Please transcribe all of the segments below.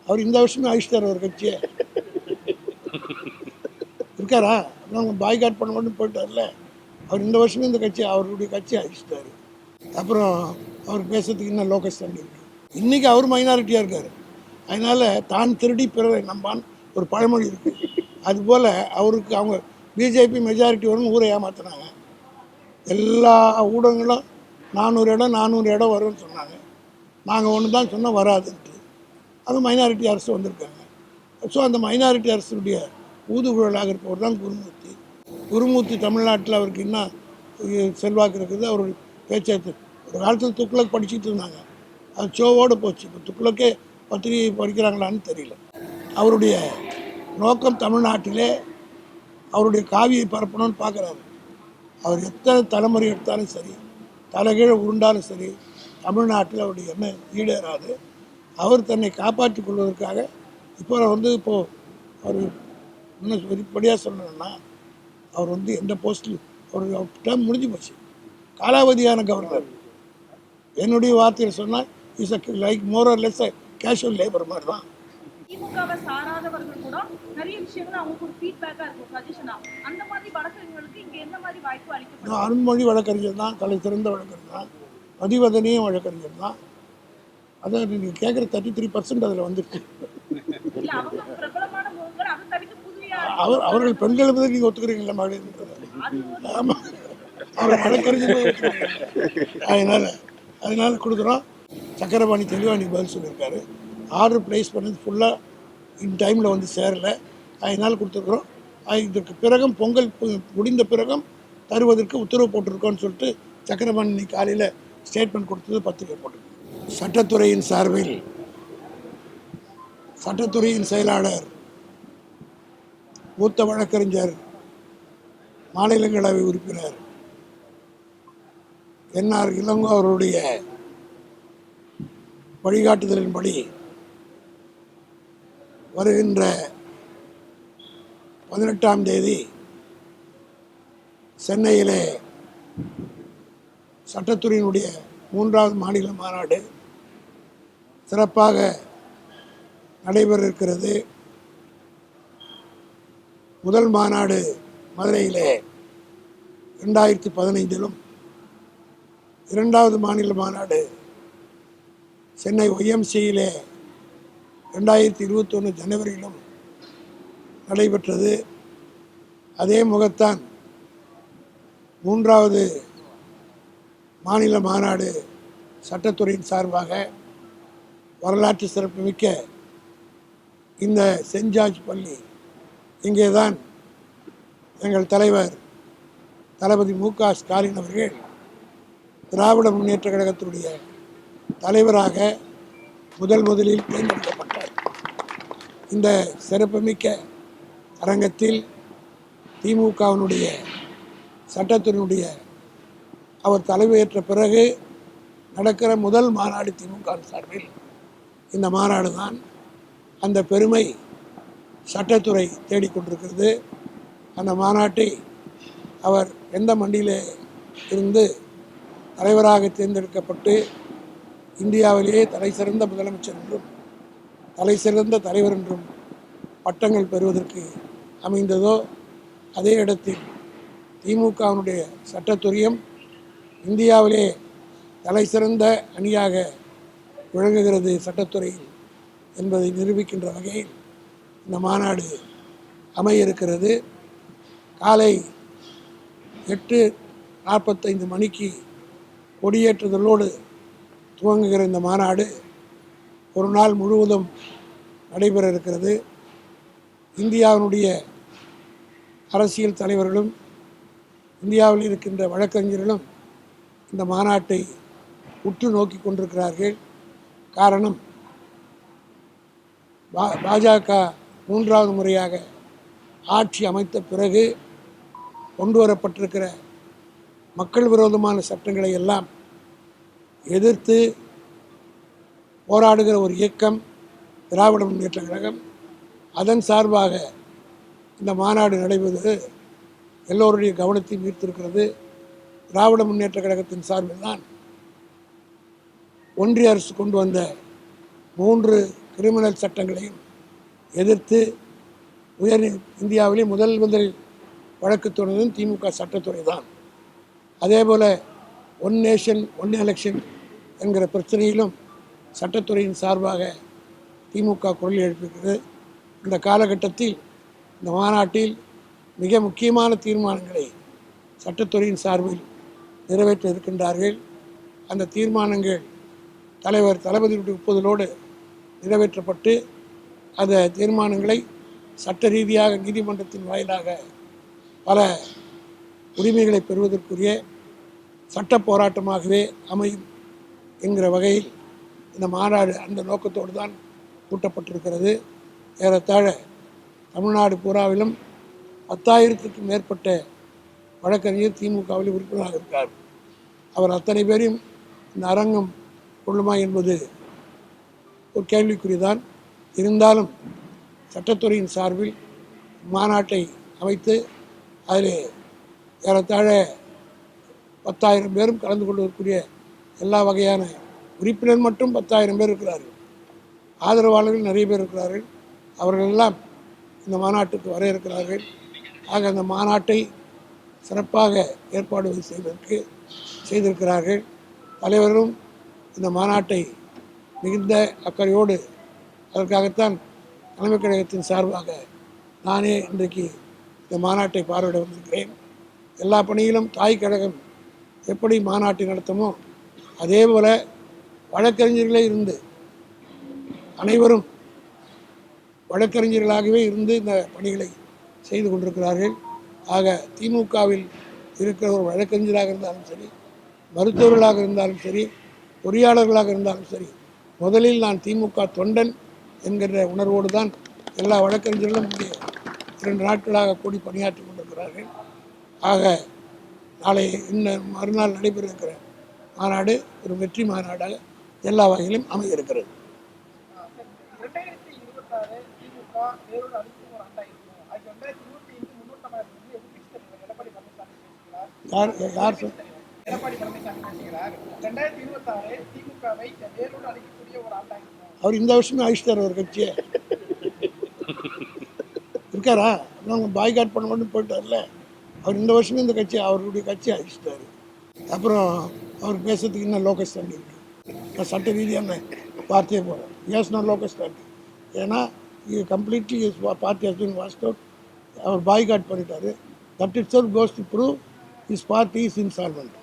அவர் இந்த வருஷமே அழிச்சிட்டார் அவர் கட்சியை இருக்காரா அவங்க பாய்காட் பண்ண மட்டும் போயிட்டார்ல அவர் இந்த வருஷமே இந்த கட்சி அவருடைய கட்சியை அழிச்சிட்டாரு. அப்புறம் அவர் பேசுறதுக்கு இன்னும் லோகஸ் தண்டி இருக்கு. இன்னைக்கு அவர் மைனாரிட்டியாக இருக்கார். அதனால தான் திருடி பிறரை நம்பான் ஒரு பழமொழி இருக்கு. அதுபோல் அவருக்கு அவங்க பிஜேபி மெஜாரிட்டி வரும்னு ஊரை ஏமாத்தினாங்க. எல்லா ஊடகங்களும் 400 இடம் வரும்னு சொன்னாங்க. நாங்கள் ஒன்று தான் சொன்னால் வராதுன்ட்டு அது மைனாரிட்டி அரசு வந்திருக்காங்க. ஸோ அந்த மைனாரிட்டி அரசுடைய ஊதுகுழலாக இருப்பவர் தான் குருமூர்த்தி. குருமூர்த்தி தமிழ்நாட்டில் அவருக்கு இன்னும் செல்வாக்கு இருக்குது. அவர் பேச்சாத்து ஒரு காலத்தில் துக்ளக் படிச்சுட்டு இருந்தாங்க. அது ஷோவோடு போச்சு. இப்போ துக்ளக்கே பத்திரிகை படிக்கிறாங்களான்னு தெரியல. அவருடைய நோக்கம் தமிழ்நாட்டிலே அவருடைய காவியை பரப்பணும்னு பார்க்குறாரு. அவர் எத்தனை தலைமுறை எடுத்தாலும் சரி, தலைகீழ உருண்டாலும் சரி, தமிழ்நாட்டில் அவருடைய எண்ணம் ஈடேறாது. அவர் தன்னை காப்பாற்றிக் கொள்வதற்காக இப்போது அவர் இன்னும் வெளிப்படையாக சொல்லணும்னா அவர் எந்த போஸ்டில் அவர் டேர்ம் முடிஞ்சு போச்சு. காலாவதியான கவர்னர். என்னுடைய வார்த்தையில் சொன்னால் is like more or less casual labour மாதிரி தான். திமுகவை சாராதவர்கள் கூட நிறைய விஷயங்கள் அவங்களுக்கு ஒரு ஃபீட்பேக்காக இருக்கும், சஜஷனா. அந்த மாதிரி வழக்கறிஞர்களுக்கு இங்கே எந்த மாதிரி வாய்ப்பு அளிக்கப்படும்? அருண்மொழி வழக்கறிஞர் தான், தலை சிறந்த வழக்கறிஞர் தான், மதிவதனியும் வழக்கறிஞர் தான். அதான் நீங்கள் கேட்குற 33% அதில் வந்துருக்கு. அவர்கள் பெண்கள் பற்றி நீங்கள் ஒத்துக்கிறீங்களா மகளிர்? ஆமாம், அவர் வழக்கறிஞர். அதனால கொடுக்குறோம். சக்கரபாணி தெளிவாக நீ பதில் சொல்லியிருக்காரு. ஆர்டர் ப்ளேஸ் பண்ணது ஃபுல்லாக இன் டைமில் சேரலை. அதனால் கொடுத்துருக்குறோம். இதற்கு பிறகும் பொங்கல் முடிந்த பிறகும் தருவதற்கு உத்தரவு போட்டிருக்கோன்னு சொல்லிட்டு சக்கரபாணி இன்னைக்கு காலையில் ஸ்டேட்மெண்ட் கொடுத்தது பத்திரிகை போட்டிருக்கு. சட்டத்துறையின் சார்பில் சட்டத்துறையின் செயலாளர் மூத்த வழக்கறிஞர் மாநிலங்களவை உறுப்பினர் என்ஆர் இளங்கோ அவருடைய வழிகாட்டுதலின்படி வருகின்ற 18ஆம் தேதி சென்னையிலே சட்டத்துறையினுடைய 3வது மாநில மாநாடு சிறப்பாக நடைபெற இருக்கிறது. முதல் மாநாடு மதுரையிலே 2015 2வது மாநில மாநாடு சென்னை ஒய்எம்சியிலே 2021 ஜனவரியிலும் நடைபெற்றது. அதே முகத்தான் 3வது மாநில மாநாடு சட்டத்துறையின் சார்பாக வரலாற்று சிறப்புமிக்க இந்த சென்ட் ஜார்ஜ் பள்ளி, இங்கே தான் எங்கள் தலைவர் தளபதி மு.க. ஸ்டாலின் அவர்கள் திராவிட முன்னேற்ற கழகத்தினுடைய தலைவராக முதலில் தேர்ந்தெடுக்கப்பட்டார். இந்த சிறப்புமிக்க அரங்கத்தில் திமுகவினுடைய சட்டத்தினுடைய அவர் தலைமையேற்ற பிறகு நடக்கிற முதல் மாநாடு திமுக சார்பில் இந்த மாநாடு தான். அந்த பெருமை சட்டத்துறை தேடிக்கொண்டிருக்கிறது. அந்த மாநாட்டை அவர் எந்த மண்டியிலே இருந்து தலைவராக தேர்ந்தெடுக்கப்பட்டு இந்தியாவிலேயே தலை சிறந்த முதலமைச்சர் என்றும் தலை சிறந்த தலைவர் என்றும் பட்டங்கள் பெறுவதற்கு அமைந்ததோ அதே இடத்தில் திமுகவினுடைய சட்டத்துறையும் இந்தியாவிலே தலை சிறந்த அணியாக விளங்குகிறது சட்டத்துறையில் என்பதை நிரூபிக்கின்ற வகையில் இந்த மாநாடு அமைய இருக்கிறது. காலை 8:45 மணிக்கு கொடியேற்றுதலோடு துவங்குகிற இந்த மாநாடு ஒரு நாள் முழுவதும் நடைபெற இருக்கிறது. இந்தியாவினுடைய அரசியல் தலைவர்களும் இந்தியாவில் இருக்கின்ற வழக்கறிஞர்களும் இந்த மாநாட்டை உற்று நோக்கி கொண்டிருக்கிறார்கள். காரணம், பாஜக 3வது முறையாக ஆட்சி அமைத்த பிறகு கொண்டு வரப்பட்டிருக்கிற மக்கள் விரோதமான சட்டங்களை எல்லாம் எதிர்த்து போராடுகிற ஒரு இயக்கம் திராவிட முன்னேற்ற கழகம். அதன் சார்பாக இந்த மாநாடு நடைபெறுவது எல்லோருடைய கவனத்தையும் ஈர்த்திருக்கிறது. திராவிட முன்னேற்ற கழகத்தின் சார்பில் தான் ஒன்றிய அரசு கொண்டு வந்த 3 கிரிமினல் சட்டங்களையும் எதிர்த்து இந்தியாவிலே முதலில் வழக்கு தொடர்ந்ததும் திமுக சட்டத்துறை தான். அதேபோல் ஒன் நேஷன் ஒன் எலெக்ஷன் என்கிற பிரச்சனையிலும் சட்டத்துறையின் சார்பாக திமுக குரல் எழுப்புகிறது. இந்த காலகட்டத்தில் இந்த மாநாட்டில் மிக முக்கியமான தீர்மானங்களை சட்டத்துறையின் சார்பில் நிறைவேற்ற இருக்கின்றார்கள். அந்த தீர்மானங்கள் தலைவர் தளபதியுடைய ஒப்புதலோடு நிறைவேற்றப்பட்டு அந்த தீர்மானங்களை சட்ட ரீதியாக நீதிமன்றத்தின் வாயிலாக பல உரிமைகளை பெறுவதற்குரிய சட்ட போராட்டமாகவே அமையும் என்கிற வகையில் இந்த மாநாடு அந்த நோக்கத்தோடு தான் கூட்டப்பட்டிருக்கிறது. ஏறத்தாழ தமிழ்நாடு பூராவிலும் 10,000க்கும் மேற்பட்ட வழக்கறிஞர் திமுகவில் உறுப்பினராக இருக்கிறார். அவர் அத்தனை பேரையும் இந்த அரங்கம் கொள்ளுமா என்பது ஒரு கேள்விக்குறிதான். இருந்தாலும் சட்டத்துறையின் சார்பில் மாநாட்டை அமைத்து அதில் ஏறத்தாழ 10,000 பேரும் கலந்து கொள்வதற்குரிய எல்லா வகையான உறுப்பினர் மட்டும் 10,000 பேர் இருக்கிறார்கள். ஆதரவாளர்கள் நிறைய பேர் இருக்கிறார்கள். அவர்களெல்லாம் இந்த மாநாட்டுக்கு வர இருக்கிறார்கள். ஆக அந்த மாநாட்டை சிறப்பாக ஏற்பாடு செய்திருக்கிறார்கள். தலைவரும் இந்த மாநாட்டை மிகுந்த அக்கறையோடு அதற்காகத்தான் தலைமைக் கழகத்தின் சார்பாக நானே இன்றைக்கு இந்த மாநாட்டை பார்வையிட வந்திருக்கிறேன். எல்லா பணியிலும் தாய் கழகம் எப்படி மாநாட்டை நடத்துமோ அதே போல் வழக்கறிஞர்களே இருந்து அனைவரும் வழக்கறிஞர்களாகவே இருந்து இந்த பணிகளை செய்து கொண்டிருக்கிறார்கள். ஆக திமுகவில் இருக்கிற ஒரு வழக்கறிஞராக இருந்தாலும் சரி, மருத்துவர்களாக இருந்தாலும் சரி, பொறியாளர்களாக இருந்தாலும் சரி, முதலில் நான் திமுக தொண்டன் என்கிற உணர்வோடு தான் எல்லா வழக்கறிஞர்களும் இங்கே 2 நாட்களாக கூடி பணியாற்றி கொண்டிருக்கிறார்கள். ஆக நாளை மறுநாள் நடைபெற இருக்கிற மாநாடு ஒரு வெற்றி மாநாடாக எல்லா வகையிலும் அமைய இருக்கிறது. யார் அவர் இந்த வருஷமே அழிச்சிட்டார். ஒரு கட்சியை இருக்காரா? பாய்காட் பண்ண மட்டும் போயிட்டார்ல. அவர் இந்த வருஷமே இந்த கட்சி அவருடைய கட்சியை அழிச்சிட்டாரு. அப்புறம் அவர் பேசுறதுக்கு இன்னும் லோக்கஸ் ஸ்டாண்ட் இருக்குது. சட்ட ரீதியான வார்த்தையை போகிறேன். ஏஸ்னா லோக்கஸ் ஸ்டாண்ட். ஏன்னா இது completely party has been washed out. அவர் பாய்காட் பண்ணிட்டாரு. That itself goes to prove his party is insolvent.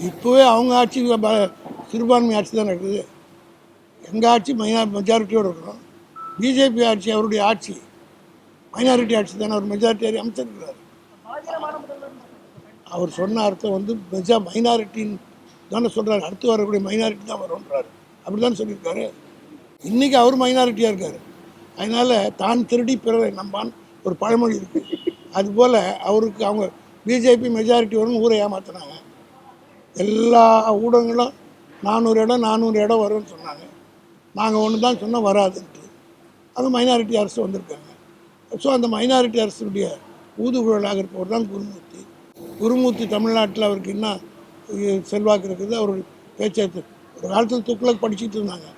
இப்போவே அவங்க ஆட்சி சிறுபான்மை ஆட்சி தான் நடக்குது. எங்கள் ஆட்சி மெஜாரிட்டியோடு இருக்கிறோம். பிஜேபி ஆட்சி அவருடைய ஆட்சி மைனாரிட்டி ஆட்சி தானே. அவர் மெஜாரிட்டி அமைச்சிருக்கிறார். அவர் சொன்ன அர்த்தம் மைனாரிட்டின்னு தானே சொல்கிறார். அடுத்து வரக்கூடிய மைனாரிட்டி தான் வரும்ன்றார். அப்படி தான் சொல்லியிருக்காரு. இன்றைக்கி அவர் மைனாரிட்டியாக இருக்கார். அதனால் தான் திருடி பிறரை நம்பான் ஒரு பழமொழி இருக்குது. அதுபோல் அவருக்கு அவங்க பிஜேபி மெஜாரிட்டி வரும்னு ஊரை ஏமாற்றினாங்க. எல்லா ஊடகங்களும் 400 இடம் வரும்னு சொன்னாங்க. நாங்கள் ஒன்று தான் சொன்னால் வராதுன்ட்டு அது மைனாரிட்டி அரசு வந்திருக்காங்க. ஸோ அந்த மைனாரிட்டி அரசுடைய ஊதுகுழலாக இருப்பவர் தான் குருமூர்த்தி. தமிழ்நாட்டில் அவருக்கு என்ன செல்வாக்கு இருக்குது. அவர் பேச்சு ஒரு காலத்தில் துக்ளக் படிச்சுட்டு இருந்தாங்க.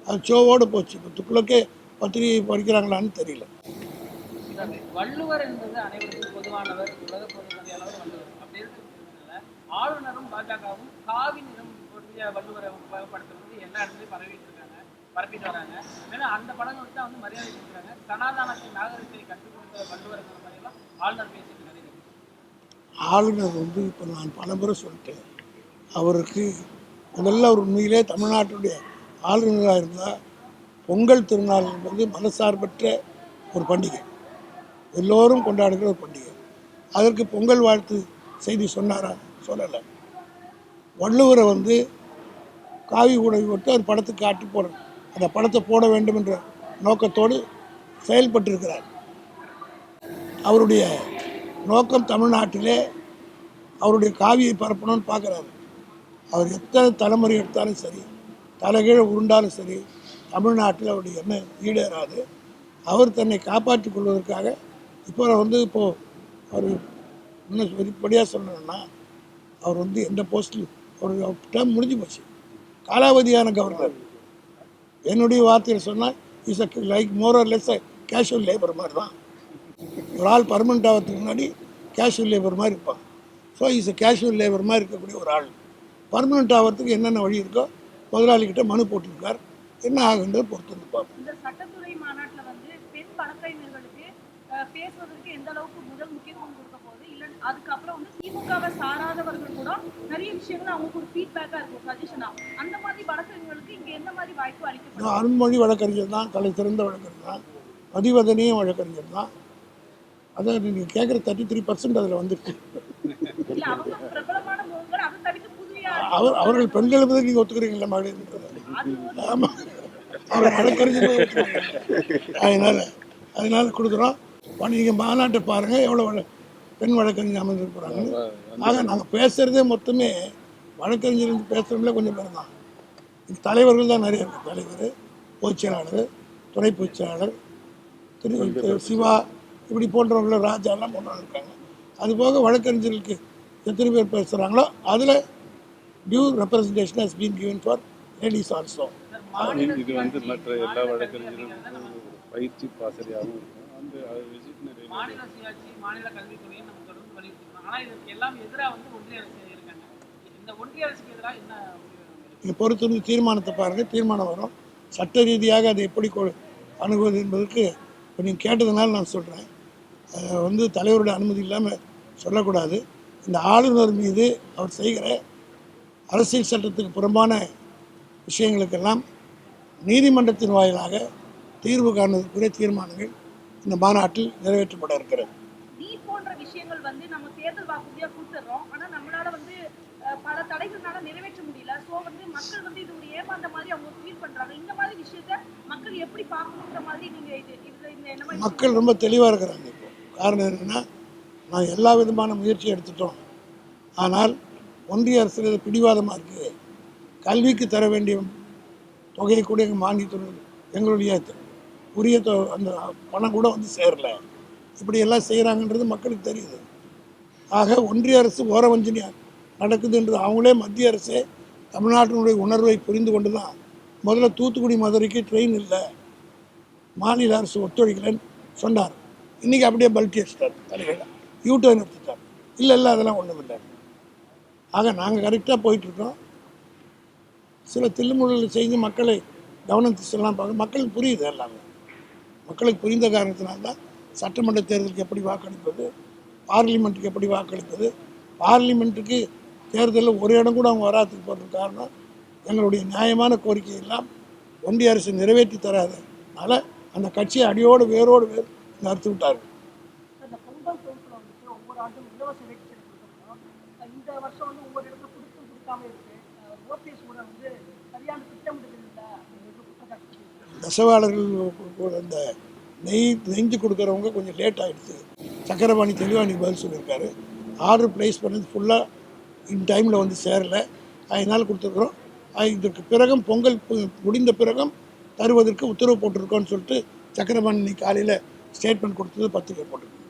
அது ஷோவோடு போச்சு. இப்போ துக்ளக்கே பத்திரிகை படிக்கிறாங்களான்னு தெரியல. வள்ளுவர் என்பது அனைவருக்கும் பொதுவானவர், உலக பொதுவானவர் வள்ளுவர். அப்படி இருக்கிறதுனால ஆளுநரும் பாஜகவும் காவி நிறம் வள்ளுவரை உபயோகப்படுத்துறது எல்லா இடத்துலையும் பரப்பிட்டு வராங்க. ஏன்னா அந்த படங்களுக்கு தான் மரியாதை கொடுக்குறாங்க. சனாதனத்தின் நாகரிகத்தை கற்றுக் கொடுத்த வள்ளுவர் மாதிரிலாம் ஆளுநர் பேசிட்டு ஆளுநர் இப்போ நான் பல முறை சொல்லிட்டேன். அவருக்கு முதல்ல அவர் உண்மையிலே தமிழ்நாட்டுடைய ஆளுநராக இருந்தால் பொங்கல் திருநாள் என்பது மதசார்பற்ற ஒரு பண்டிகை, எல்லோரும் கொண்டாடுகிற ஒரு பண்டிகை. அதற்கு பொங்கல் வாழ்த்து செய்தி சொன்னாரா? சொல்லலை. வள்ளுவரை காவி உடை கொடுத்து அவர் படத்துக்கு காட்டி போடுற அந்த படத்தை போட வேண்டும் என்ற நோக்கத்தோடு செயல்பட்டிருக்கிறார். அவருடைய நோக்கம் தமிழ்நாட்டிலே அவருடைய காவியை பரப்பணும்னு பார்க்குறாரு. அவர் எத்தனை தலைமுறை எடுத்தாலும் சரி, தலைகீழ உருண்டாலும் சரி, தமிழ்நாட்டில் அவருடைய எண்ணம் ஈடேறாது. அவர் தன்னை காப்பாற்றிக் கொள்வதற்காக இப்போது அவர் இன்னும் வெளிப்படையாக சொல்லணும்னா அவர் எந்த போஸ்டில் அவர் டேர்ம் முடிஞ்சு போச்சு, காலாவதியான கவர்னர். என்னுடைய வார்த்தையில் சொன்னால் is like more or less casual labour மாதிரி தான். ஒரு ஆள் பர்மனெண்ட் ஆகிறதுக்கு முன்னாடி கேஷுவல் லேபர் மாதிரி இருப்பான். ஸோ இஸ் கேஷுவல் லேபர் மாதிரி இருக்கக்கூடிய ஒரு ஆள் பர்மனெண்ட் ஆகிறதுக்கு என்னென்ன வழி இருக்கோ முதலாளிகிட்ட மனு போட்டிருக்கார். என்ன ஆகுன்றது பொறுத்து வந்து பார்ப்போம். இந்த சட்டத்துறை மாநாட்டில் பெண் வழக்கறிஞர்களுக்கு பேசுவதற்கு எந்த அளவுக்கு முதல் முக்கியத்துவம் கொடுக்க போகுது, இல்லை அதுக்கப்புறம் திமுகவை சாராதவர்கள் கூட நிறைய விஷயங்கள் அவங்களுக்கு ஒரு ஃபீட்பேக்காக இருக்கும், சஜஷனா. அந்த மாதிரி வழக்கறிஞர்களுக்கு இங்கே எந்த மாதிரி வாய்ப்பு அளிக்கப்படும்? அருண்மொழி வழக்கறிஞர் தான், தலை சிறந்த வழக்கறிஞர் தான், மதிவதனியும் வழக்கறிஞர் தான். அதான் நீங்கள் கேட்குற 33% அதில் வந்துருக்கு. இல்லை, அவங்க பிரபலமான முகங்கள், அதை தவிர்த்து புதுமையாக அவர்கள் பெண்களை பற்றி நீங்கள் ஒத்துக்கிறீங்களா மகளிர்? ஆமாம், அவர் வழக்கறிஞர். அதனால கொடுக்குறோம். நீங்கள் மாநாட்டை பாருங்கள், எவ்வளோ பெண் வழக்கறிஞர் அமர்ந்துருக்குறாங்க. ஆக நாங்கள் பேசுகிறதே மொத்தமே வழக்கறிஞர் பேசுகிறவங்களே கொஞ்சம் பேர் தான். தலைவர்கள் தான் நிறைய இருக்குது. தலைவர், பொதுச்செயலாளர், துணை பொதுச்செயலாளர், சிவா, இப்படி போன்றவங்கள ராஜாலாம் போன்றவங்க இருக்காங்க. அதுபோக வழக்கறிஞர்களுக்கு எத்தனை பேர் பேசுகிறாங்களோ அதில் due representation has been given for ladies also. இது மற்ற எல்லா வழக்கறிஞர்களுக்கும் பயிற்சி பாசறையாகவும் இருக்கும். மாநில சுயாட்சி, மாநில கல்வித்துறையை நம்ம தொடர்ந்து வலியுறுத்திக்கிறோம். ஆனால் இதற்கு எல்லாம் எதிராக ஒன்றிய அரசு இருக்காங்க. இந்த ஒன்றிய அரசுக்கு எதிராக என்ன நீங்கள் பொறுத்து தீர்மானத்தை பாருங்கள், தீர்மானம் வரும். சட்ட ரீதியாக அதை எப்படி அணுகுவது என்பதற்கு இப்போ நீங்கள் கேட்டதுனால நான் சொல்கிறேன். தலைவருடைய அனுமதி இல்லாமல் சொல்லக்கூடாது. இந்த ஆளுநர் மீது அவர் செய்கிற அரசியல் சட்டத்துக்கு புறம்பான விஷயங்களுக்கெல்லாம் நீதிமன்றத்தின் வாயிலாக தீர்வு காணுவதற்குரிய தீர்மானங்கள் இந்த மாநாட்டில் நிறைவேற்றப்பட இருக்கிறது. நீட் போன்ற விஷயங்கள் நம்ம தேர்தல் வாக்குறுதியா கொடுத்துறோம், ஆனா நம்மளால பல தடைகள்னால நிறைவேற்ற முடியல. ஸோ மக்கள் இது ஒரு ஏமாந்த மாதிரி அவங்க ஃபீல் பண்றாங்க. இந்த மாதிரி விஷயத்த மக்கள் எப்படி பார்க்கணுன்ற மாதிரி நீங்க என்ன மாதிரி? மக்கள் ரொம்ப தெளிவாக இருக்கிறாங்க. இப்போ காரணம் என்னன்னா, நான் எல்லா விதமான முயற்சியும் எடுத்துட்டோம். ஆனால் ஒன்றிய அரசு பிடிவாதமாக இருக்குது. கல்விக்கு தர வேண்டிய தொகையை கூட எங்கள் மானியத்துறை எங்களுடைய உரிய அந்த பணம் கூட சேரலை. இப்படியெல்லாம் செய்கிறாங்கன்றது மக்களுக்கு தெரியுது. ஆக ஒன்றிய அரசு ஓரவஞ்சனையாக நடக்குதுன்றது அவங்களே மத்திய அரசே தமிழ்நாட்டினுடைய உணர்வை புரிந்து கொண்டு தான் முதல்ல தூத்துக்குடி மதுரைக்கு ட்ரெயின் இல்லை, மாநில அரசு ஒத்துழைக்கலைன்னு சொன்னார். இன்றைக்கி அப்படியே பல்ட்டி அடிச்சிட்டார், தலைகளை யூட்டர்ன் எடுத்துட்டார். இல்லை அதெல்லாம் ஒன்றும் இல்லை. ஆக நாங்கள் கரெக்டாக போயிட்டுருக்கோம். சில தில்லுமுள்ளில் செய்து மக்களை கவனம் திசைலாம் பார்க்க மக்களுக்கு புரியுது. எல்லாமே மக்களுக்கு புரிந்த காரணத்தினால்தான் சட்டமன்ற தேர்தலுக்கு எப்படி வாக்களிப்பது, பார்லிமெண்ட்டுக்கு எப்படி வாக்களிப்பது, பார்லிமெண்ட்டுக்கு தேர்தலில் ஒரு இடம் கூட அவங்க வராதுக்கு போகிறதுக்கு காரணம் எங்களுடைய நியாயமான கோரிக்கையெல்லாம் ஒன்றிய அரசு நிறைவேற்றி தராதனால அந்த கட்சியை அடியோடு வேரோடு அறுத்து விட்டார்கள். இந்த பொங்கல் தொகுப்பில் ஒவ்வொரு ஆண்டும் இலவச வேட்டி கொடுத்துருக்கோம். இந்த வருஷம் ஒவ்வொரு இடத்துல கொடுக்காம இருக்கு. ஓபிஎஸ் கூட சரியான திட்டமிடுதல் இல்லை அப்படிங்கிறது குற்றச்சாட்டு. நெசவாளர்கள் அந்த நெஞ்சு கொடுக்குறவங்க கொஞ்சம் லேட் ஆகிடுச்சு. சக்கரபாணி தெளிவாக பதில் சொல்லியிருக்காரு. ஆர்டர் ப்ளேஸ் பண்ணது ஃபுல்லாக இன் டைமில் சேரலை, அதனால் கொடுத்துருக்குறோம். இதற்கு பிறகும் பொங்கல் முடிந்த பிறகும் தருவதற்கு உத்தரவு போட்டிருக்கோன்னு சொல்லிட்டு சக்கரபாணி காலையில் ஸ்டேட்மெண்ட் கொடுத்தது பத்திரிகை போட்டிருக்கு.